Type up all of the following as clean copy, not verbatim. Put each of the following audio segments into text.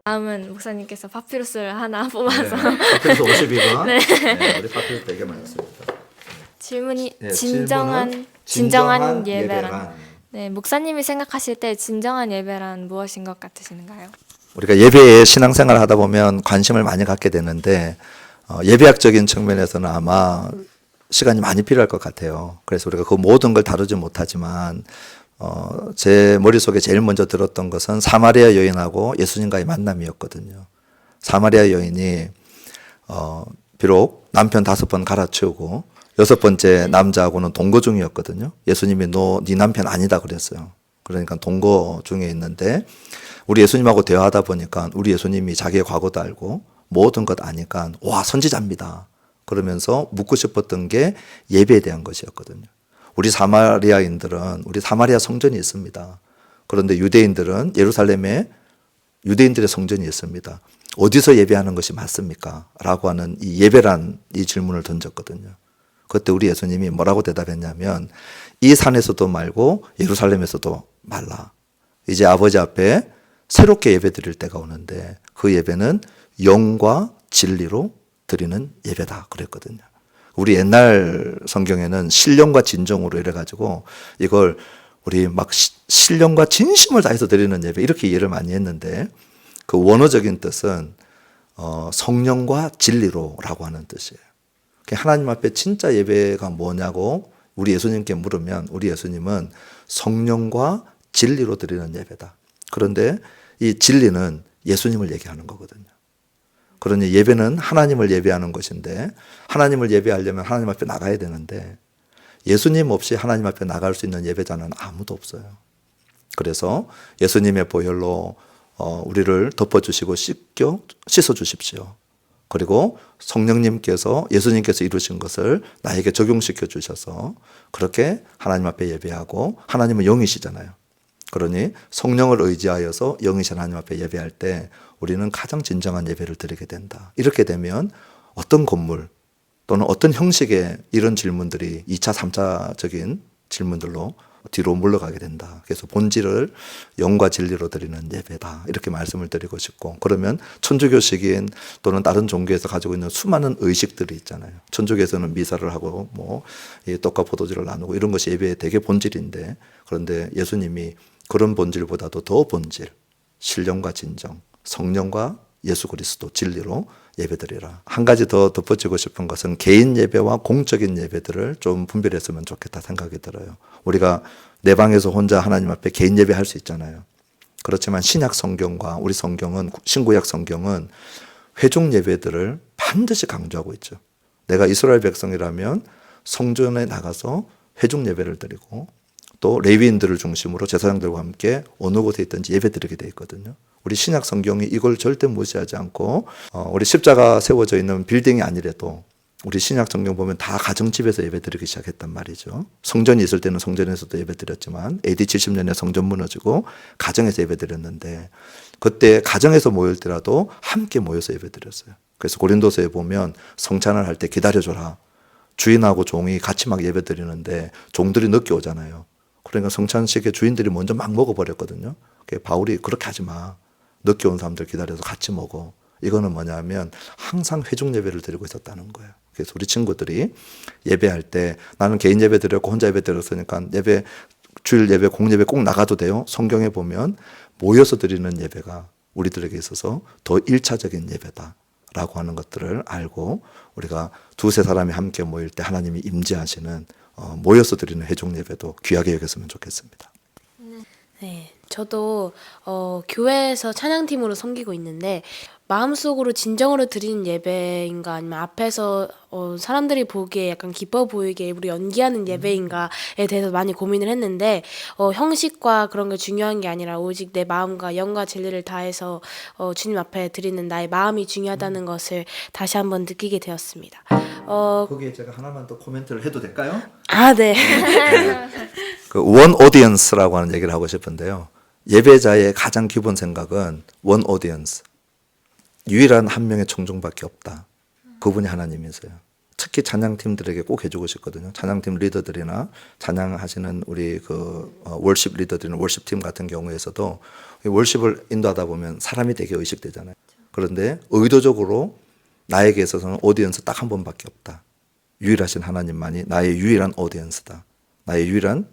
다음은 목사님께서 파피루스를 하나 뽑아서 파피루스 52번. 네. 네, 우리 파피루스 되게 많습니다. 질문이 네, 진정한 예배란. 네, 목사님이 생각하실 때 진정한 예배란 무엇인 것 같으신가요? 우리가 예배에 신앙생활을 하다 보면 관심을 많이 갖게 되는데 예배학적인 측면에서는 아마 시간이 많이 필요할 것 같아요. 그래서 우리가 그 모든 걸 다루지 못하지만 제 머릿속에 제일 먼저 들었던 것은 사마리아 여인하고 예수님과의 만남이었거든요. 사마리아 여인이 비록 남편 5번 갈아치우고 6번째 남자하고는 동거 중이었거든요. 예수님이 너 네 남편 아니다 그랬어요. 그러니까 동거 중에 있는데 우리 예수님하고 대화하다 보니까 우리 예수님이 자기의 과거도 알고 모든 것 아니까 와 선지자입니다. 그러면서 묻고 싶었던 게 예배에 대한 것이었거든요. 우리 사마리아인들은 우리 사마리아 성전이 있습니다. 그런데 유대인들은 예루살렘에 유대인들의 성전이 있습니다. 어디서 예배하는 것이 맞습니까? 라고 하는 이 예배란 이 질문을 던졌거든요. 그때 우리 예수님이 뭐라고 대답했냐면 이 산에서도 말고 예루살렘에서도 말라. 이제 아버지 앞에 새롭게 예배 드릴 때가 오는데 그 예배는 영과 진리로 드리는 예배다 그랬거든요. 우리 옛날 성경에는 신령과 진정으로 이래가지고 이걸 우리 막 신령과 진심을 다해서 드리는 예배 이렇게 이해를 많이 했는데 그 원어적인 뜻은 성령과 진리로라고 하는 뜻이에요. 하나님 앞에 진짜 예배가 뭐냐고 우리 예수님께 물으면 우리 예수님은 성령과 진리로 드리는 예배다. 그런데 이 진리는 예수님을 얘기하는 거거든요. 그러니 예배는 하나님을 예배하는 것인데 하나님을 예배하려면 하나님 앞에 나가야 되는데 예수님 없이 하나님 앞에 나갈 수 있는 예배자는 아무도 없어요. 그래서 예수님의 보혈로 우리를 덮어주시고 씻어주십시오. 그리고 성령님께서 예수님께서 이루신 것을 나에게 적용시켜 주셔서 그렇게 하나님 앞에 예배하고 하나님은 영이시잖아요. 그러니 성령을 의지하여서 영이신 하나님 앞에 예배할 때 우리는 가장 진정한 예배를 드리게 된다. 이렇게 되면 어떤 건물 또는 어떤 형식의 이런 질문들이 2차, 3차적인 질문들로 뒤로 물러가게 된다. 그래서 본질을 영과 진리로 드리는 예배다. 이렇게 말씀을 드리고 싶고 그러면 천주교식인 또는 다른 종교에서 가지고 있는 수많은 의식들이 있잖아요. 천주교에서는 미사를 하고 떡과 포도주를 나누고 이런 것이 예배의 되게 본질인데 그런데 예수님이 그런 본질보다도 더 본질, 신령과 진정, 성령과 예수 그리스도 진리로 예배드리라. 한 가지 더 덧붙이고 싶은 것은 개인 예배와 공적인 예배들을 좀 분별했으면 좋겠다 생각이 들어요. 우리가 내 방에서 혼자 하나님 앞에 개인 예배할 수 있잖아요. 그렇지만 신약 성경과 우리 성경은 신구약 성경은 회중 예배들을 반드시 강조하고 있죠. 내가 이스라엘 백성이라면 성전에 나가서 회중 예배를 드리고 또 레위인들을 중심으로 제사장들과 함께 어느 곳에 있든지 예배드리게 돼 있거든요. 우리 신약 성경이 이걸 절대 무시하지 않고 우리 십자가 세워져 있는 빌딩이 아니래도 우리 신약 성경 보면 다 가정집에서 예배드리기 시작했단 말이죠. 성전이 있을 때는 성전에서도 예배드렸지만 AD 70년에 성전 무너지고 가정에서 예배드렸는데 그때 가정에서 모일 때라도 함께 모여서 예배드렸어요. 그래서 고린도서에 보면 성찬을 할 때 기다려줘라. 주인하고 종이 같이 막 예배드리는데 종들이 늦게 오잖아요. 그러니까 성찬식에 주인들이 먼저 막 먹어버렸거든요. 바울이 그렇게 하지 마. 늦게 온 사람들 기다려서 같이 먹어. 이거는 뭐냐면 항상 회중 예배를 드리고 있었다는 거예요. 그래서 우리 친구들이 예배할 때 나는 개인 예배 드렸고 혼자 예배 드렸으니까 주일 예배, 공예배 꼭 나가도 돼요. 성경에 보면 모여서 드리는 예배가 우리들에게 있어서 더 1차적인 예배다라고 하는 것들을 알고 우리가 두세 사람이 함께 모일 때 하나님이 임재하시는 모여서 드리는 회중 예배도 귀하게 여겼으면 좋겠습니다. 네, 저도 교회에서 찬양팀으로 섬기고 있는데 마음속으로 진정으로 드리는 예배인가 아니면 앞에서 사람들이 보기에 약간 기뻐 보이게 일부러 연기하는 예배인가에 대해서 많이 고민을 했는데 형식과 그런 게 중요한 게 아니라 오직 내 마음과 영과 진리를 다해서 주님 앞에 드리는 나의 마음이 중요하다는 것을 다시 한번 느끼게 되었습니다. 거기에 제가 하나만 더 코멘트를 해도 될까요? 아, 네. 그 원 오디언스라고 하는 얘기를 하고 싶은데요. 예배자의 가장 기본 생각은 원 오디언스. 유일한 한 명의 청중밖에 없다. 그분이 하나님이세요. 특히 찬양팀들에게 꼭 해주고 싶거든요. 찬양팀 리더들이나 찬양하시는 우리 월십 리더들이나 월십팀 같은 경우에서도 월십을 인도하다 보면 사람이 되게 의식되잖아요. 그런데 의도적으로 나에게 있어서는 오디언스 딱 한 번밖에 없다. 유일하신 하나님만이 나의 유일한 오디언스다. 나의 유일한,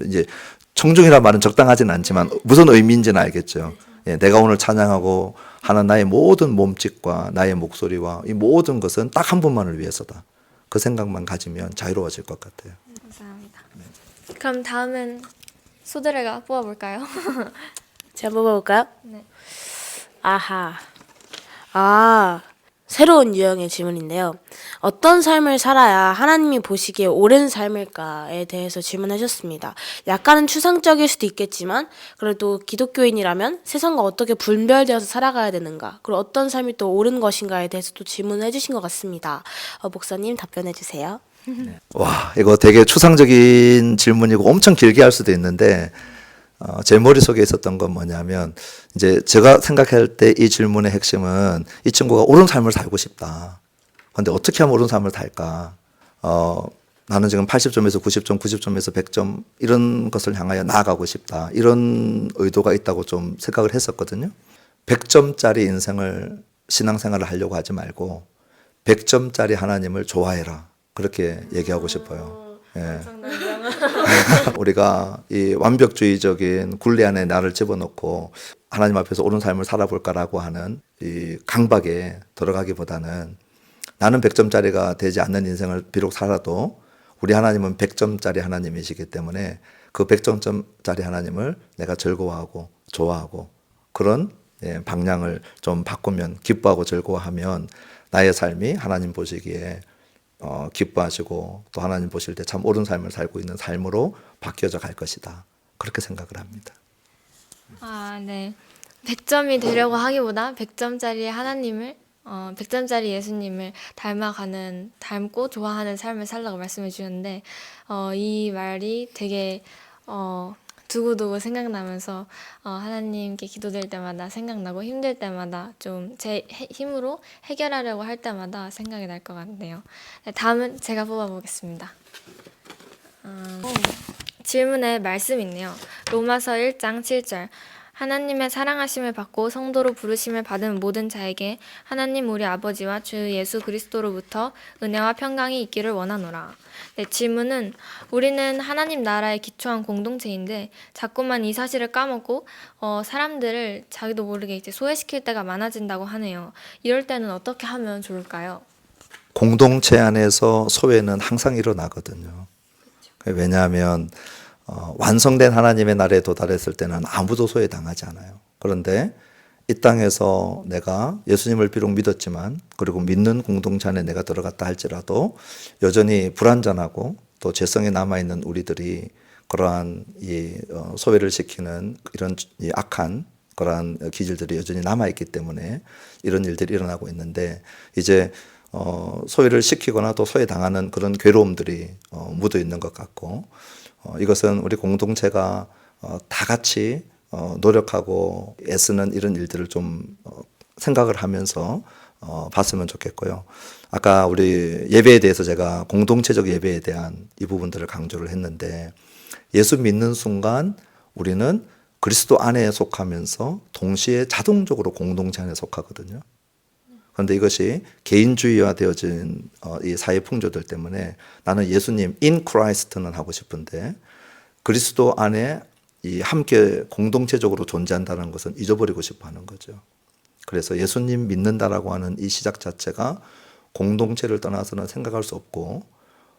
이제 청중이란 말은 적당하진 않지만 무슨 의미인지는 알겠죠. 예, 내가 오늘 찬양하고 하는 나의 모든 몸짓과 나의 목소리와 이 모든 것은 딱 한 분만을 위해서다. 그 생각만 가지면 자유로워질 것 같아요. 감사합니다. 그럼 다음은 소드레가 뽑아볼까요? 제가 뽑아볼까요? 네. 아하. 새로운 유형의 질문인데요. 어떤 삶을 살아야 하나님이 보시기에 옳은 삶일까에 대해서 질문하셨습니다. 약간은 추상적일 수도 있겠지만 그래도 기독교인이라면 세상과 어떻게 분별되어서 살아가야 되는가, 그리고 어떤 삶이 또 옳은 것인가에 대해서 또 질문을 해주신 것 같습니다. 목사님 답변해 주세요. 와, 이거 되게 추상적인 질문이고 엄청 길게 할 수도 있는데 제 머릿속에 있었던 건 뭐냐면, 이제 제가 생각할 때 이 질문의 핵심은 이 친구가 옳은 삶을 살고 싶다. 근데 어떻게 하면 옳은 삶을 살까? 나는 지금 80점에서 90점, 90점에서 100점 이런 것을 향하여 나아가고 싶다. 이런 의도가 있다고 좀 생각을 했었거든요. 100점짜리 인생을, 신앙생활을 하려고 하지 말고 100점짜리 하나님을 좋아해라. 그렇게 얘기하고 싶어요. 예. 우리가 이 완벽주의적인 굴레 안에 나를 집어넣고 하나님 앞에서 옳은 삶을 살아볼까라고 하는 이 강박에 들어가기보다는 나는 100점짜리가 되지 않는 인생을 비록 살아도 우리 하나님은 100점짜리 하나님이시기 때문에 그 100점짜리 하나님을 내가 즐거워하고 좋아하고 그런 방향을 좀 바꾸면, 기뻐하고 즐거워하면 나의 삶이 하나님 보시기에 기뻐하시고 또 하나님 보실 때 참 옳은 삶을 살고 있는 삶으로 바뀌어져 갈 것이다. 그렇게 생각을 합니다. 네. 100점이 되려고 하기보다 100점짜리 하나님을 100점짜리 예수님을 닮고 좋아하는 삶을 살라고 말씀해 주셨는데 이 말이 되게 두고두고 생각나면서 하나님께 기도드릴 때마다 생각나고 힘들 때마다 좀 제 힘으로 해결하려고 할 때마다 생각이 날 것 같네요. 네, 다음은 제가 뽑아보겠습니다. 질문에 말씀이 있네요. 로마서 1장 7절. 하나님의 사랑하심을 받고 성도로 부르심을 받은 모든 자에게 하나님 우리 아버지와 주 예수 그리스도로부터 은혜와 평강이 있기를 원하노라. 네, 질문은 우리는 하나님 나라에 기초한 공동체인데 자꾸만 이 사실을 까먹고 사람들을 자기도 모르게 이제 소외시킬 때가 많아진다고 하네요. 이럴 때는 어떻게 하면 좋을까요? 공동체 안에서 소외는 항상 일어나거든요. 왜냐하면 완성된 하나님의 나라에 도달했을 때는 아무도 소외당하지 않아요. 그런데 이 땅에서 내가 예수님을 비록 믿었지만 그리고 믿는 공동체 안에 내가 들어갔다 할지라도 여전히 불완전하고 또 죄성에 남아있는 우리들이 그러한 이 소외를 시키는 이런 이 악한 그러한 기질들이 여전히 남아있기 때문에 이런 일들이 일어나고 있는데, 이제 소외를 시키거나 또 소외당하는 그런 괴로움들이 묻어 있는 것 같고, 이것은 우리 공동체가 다 같이 노력하고 애쓰는 이런 일들을 좀 생각을 하면서 봤으면 좋겠고요. 아까 우리 예배에 대해서 제가 공동체적 예배에 대한 이 부분들을 강조를 했는데, 예수 믿는 순간 우리는 그리스도 안에 속하면서 동시에 자동적으로 공동체 안에 속하거든요. 그런데 이것이 개인주의화 되어진 이 사회 풍조들 때문에 나는 예수님 in Christ는 하고 싶은데 그리스도 안에 이 함께 공동체적으로 존재한다는 것은 잊어버리고 싶어 하는 거죠. 그래서 예수님 믿는다라고 하는 이 시작 자체가 공동체를 떠나서는 생각할 수 없고,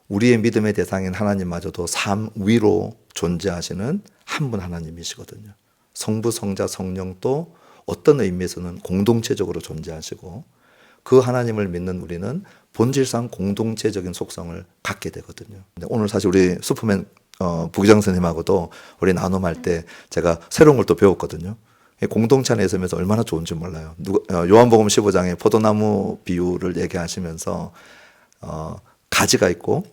우리의 믿음의 대상인 하나님마저도 삶 위로 존재하시는 한 분 하나님이시거든요. 성부, 성자, 성령도 어떤 의미에서는 공동체적으로 존재하시고, 그 하나님을 믿는 우리는 본질상 공동체적인 속성을 갖게 되거든요. 근데 오늘 사실 우리 슈퍼맨 부기장 선생님하고도 우리 나눔할 때 제가 새로운 걸 또 배웠거든요. 공동체 안에 있으면서 얼마나 좋은지 몰라요. 요한복음 15장에 포도나무 비유를 얘기하시면서 가지가 있고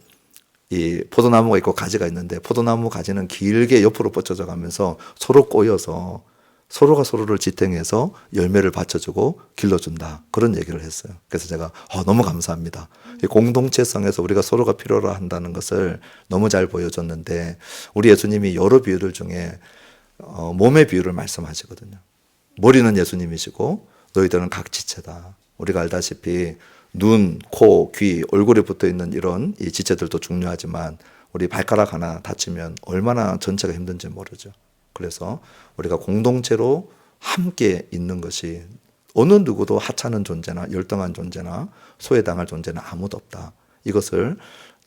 이 포도나무가 있고 가지가 있는데 포도나무 가지는 길게 옆으로 뻗쳐져 가면서 서로 꼬여서 서로가 서로를 지탱해서 열매를 받쳐주고 길러준다. 그런 얘기를 했어요. 그래서 제가 너무 감사합니다. 이 공동체성에서 우리가 서로가 필요로 한다는 것을 너무 잘 보여줬는데 우리 예수님이 여러 비유들 중에 몸의 비유를 말씀하시거든요. 머리는 예수님이시고 너희들은 각 지체다. 우리가 알다시피 눈, 코, 귀, 얼굴에 붙어 있는 이런 이 지체들도 중요하지만 우리 발가락 하나 다치면 얼마나 전체가 힘든지 모르죠. 그래서 우리가 공동체로 함께 있는 것이 어느 누구도 하찮은 존재나 열등한 존재나 소외당할 존재는 아무도 없다. 이것을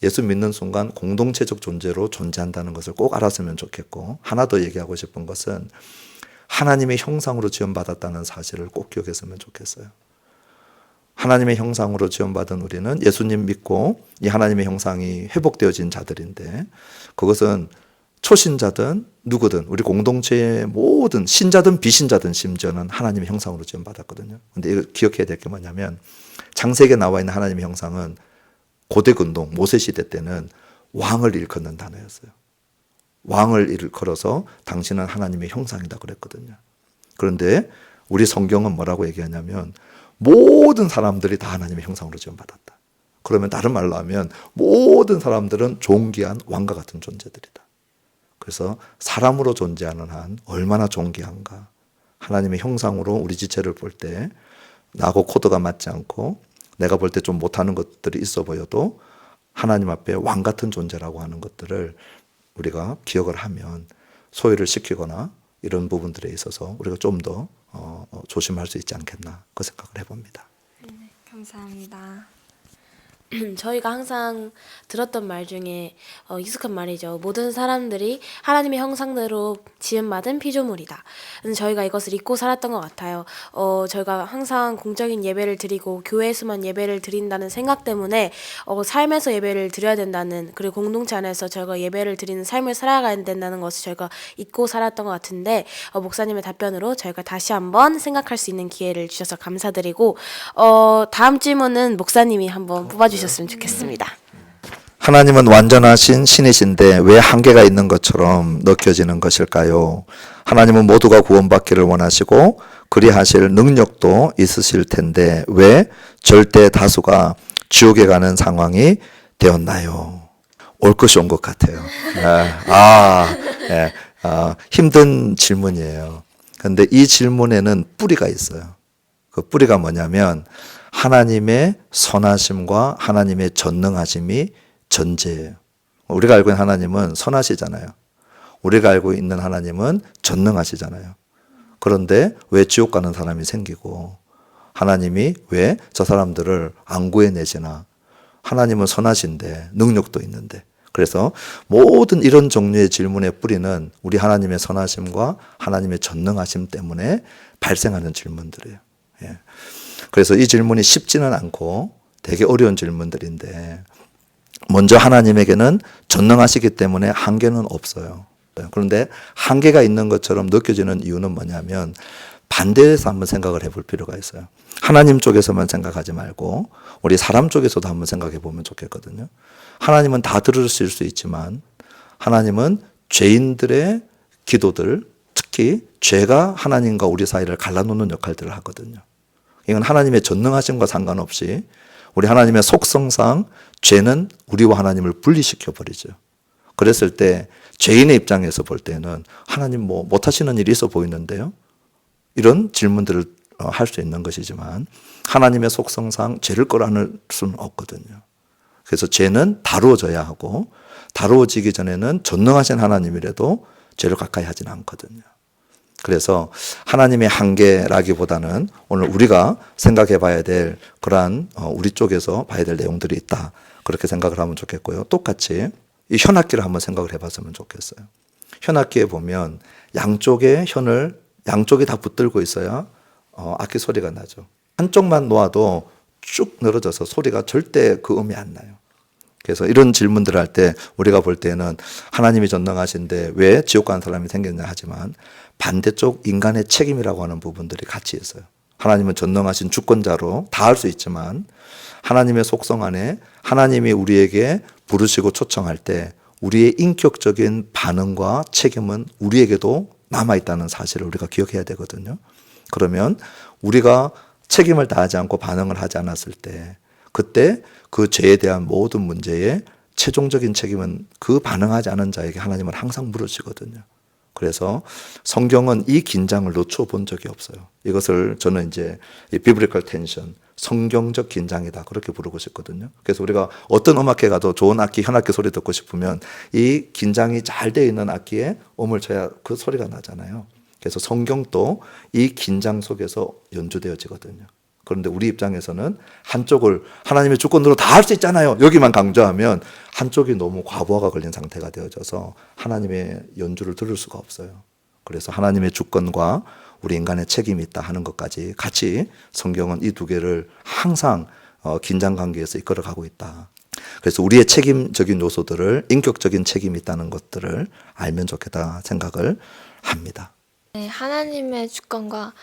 예수 믿는 순간 공동체적 존재로 존재한다는 것을 꼭 알았으면 좋겠고, 하나 더 얘기하고 싶은 것은 하나님의 형상으로 지음받았다는 사실을 꼭 기억했으면 좋겠어요. 하나님의 형상으로 지음받은 우리는 예수님 믿고 이 하나님의 형상이 회복되어진 자들인데, 그것은 초신자든 누구든 우리 공동체의 모든 신자든 비신자든 심지어는 하나님의 형상으로 지음받았거든요. 근데 이거 기억해야 될 게 뭐냐면, 창세기에 나와 있는 하나님의 형상은 고대 근동 모세 시대 때는 왕을 일컫는 단어였어요. 왕을 일컬어서 당신은 하나님의 형상이다 그랬거든요. 그런데 우리 성경은 뭐라고 얘기하냐면 모든 사람들이 다 하나님의 형상으로 지음받았다. 그러면 다른 말로 하면 모든 사람들은 존귀한 왕과 같은 존재들이다. 그래서 사람으로 존재하는 한 얼마나 존귀한가. 하나님의 형상으로 우리 지체를 볼 때 나하고 코드가 맞지 않고 내가 볼 때 좀 못하는 것들이 있어 보여도 하나님 앞에 왕 같은 존재라고 하는 것들을 우리가 기억을 하면 소외를 시키거나 이런 부분들에 있어서 우리가 좀 더 조심할 수 있지 않겠나, 그 생각을 해봅니다. 네, 감사합니다. 저희가 항상 들었던 말 중에 익숙한 말이죠. 모든 사람들이 하나님의 형상대로 지음받은 피조물이다. 저희가 이것을 잊고 살았던 것 같아요. 저희가 항상 공적인 예배를 드리고 교회에서만 예배를 드린다는 생각 때문에 삶에서 예배를 드려야 된다는, 그리고 공동체 안에서 저희가 예배를 드리는 삶을 살아가야 된다는 것을 저희가 잊고 살았던 것 같은데, 목사님의 답변으로 저희가 다시 한번 생각할 수 있는 기회를 주셔서 감사드리고, 다음 질문은 목사님이 한번 뽑아주셨으면 좋겠습니다. 하나님은 완전하신 신이신데 왜 한계가 있는 것처럼 느껴지는 것일까요? 하나님은 모두가 구원받기를 원하시고 그리하실 능력도 있으실 텐데 왜 절대 다수가 지옥에 가는 상황이 되었나요? 올 것이 온 것 같아요. 힘든 질문이에요. 그런데 이 질문에는 뿌리가 있어요. 그 뿌리가 뭐냐면 하나님의 선하심과 하나님의 전능하심이 전제예요. 우리가 알고 있는 하나님은 선하시잖아요. 우리가 알고 있는 하나님은 전능하시잖아요. 그런데 왜 지옥 가는 사람이 생기고 하나님이 왜 저 사람들을 안 구해내시나? 하나님은 선하신데 능력도 있는데. 그래서 모든 이런 종류의 질문의 뿌리는 우리 하나님의 선하심과 하나님의 전능하심 때문에 발생하는 질문들이에요. 예. 그래서 이 질문이 쉽지는 않고 되게 어려운 질문들인데, 먼저 하나님에게는 전능하시기 때문에 한계는 없어요. 그런데 한계가 있는 것처럼 느껴지는 이유는 뭐냐면 반대해서 한번 생각을 해볼 필요가 있어요. 하나님 쪽에서만 생각하지 말고 우리 사람 쪽에서도 한번 생각해 보면 좋겠거든요. 하나님은 다 들으실 수 있지만 하나님은 죄인들의 기도들, 특히 죄가 하나님과 우리 사이를 갈라놓는 역할들을 하거든요. 이건 하나님의 전능하심과 상관없이 우리 하나님의 속성상 죄는 우리와 하나님을 분리시켜 버리죠. 그랬을 때 죄인의 입장에서 볼 때는 하나님 뭐 못하시는 일이 있어 보이는데요? 이런 질문들을 할 수 있는 것이지만 하나님의 속성상 죄를 끌어안을 수는 없거든요. 그래서 죄는 다루어져야 하고 다루어지기 전에는 전능하신 하나님이라도 죄를 가까이 하지는 않거든요. 그래서 하나님의 한계라기보다는 오늘 우리가 생각해 봐야 될 그러한 우리 쪽에서 봐야 될 내용들이 있다. 그렇게 생각을 하면 좋겠고요. 똑같이 이 현악기를 한번 생각을 해봤으면 좋겠어요. 현악기에 보면 양쪽이 다 붙들고 있어야 악기 소리가 나죠. 한쪽만 놓아도 쭉 늘어져서 소리가 절대 그 음이 안 나요. 그래서 이런 질문들을 할 때 우리가 볼 때는 하나님이 전능하신데 왜 지옥 가는 사람이 생겼냐 하지만 반대쪽 인간의 책임이라고 하는 부분들이 같이 있어요. 하나님은 전능하신 주권자로 다 할 수 있지만 하나님의 속성 안에 하나님이 우리에게 부르시고 초청할 때 우리의 인격적인 반응과 책임은 우리에게도 남아있다는 사실을 우리가 기억해야 되거든요. 그러면 우리가 책임을 다하지 않고 반응을 하지 않았을 때 그때 그 죄에 대한 모든 문제에 최종적인 책임은 그 반응하지 않은 자에게 하나님은 항상 물으시거든요. 그래서 성경은 이 긴장을 놓쳐본 적이 없어요. 이것을 저는 이제 비브리컬 텐션, 성경적 긴장이다 그렇게 부르고 싶거든요. 그래서 우리가 어떤 음악회 가도 좋은 악기, 현악기 소리 듣고 싶으면 이 긴장이 잘 돼 있는 악기에 음을 쳐야 그 소리가 나잖아요. 그래서 성경도 이 긴장 속에서 연주되어지거든요. 그런데 우리 입장에서는 한쪽을 하나님의 주권으로 다 할 수 있잖아요. 여기만 강조하면 한쪽이 너무 과부하가 걸린 상태가 되어져서 하나님의 연주를 들을 수가 없어요. 그래서 하나님의 주권과 우리 인간의 책임이 있다 하는 것까지 같이 성경은 이 두 개를 항상 긴장 관계에서 이끌어가고 있다. 그래서 우리의 책임적인 요소들을 인격적인 책임이 있다는 것들을 알면 좋겠다 생각을 합니다. 네, 하나님의 주권과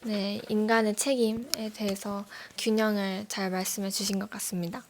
네, 인간의 책임에 대해서 균형을 잘 말씀해 주신 것 같습니다.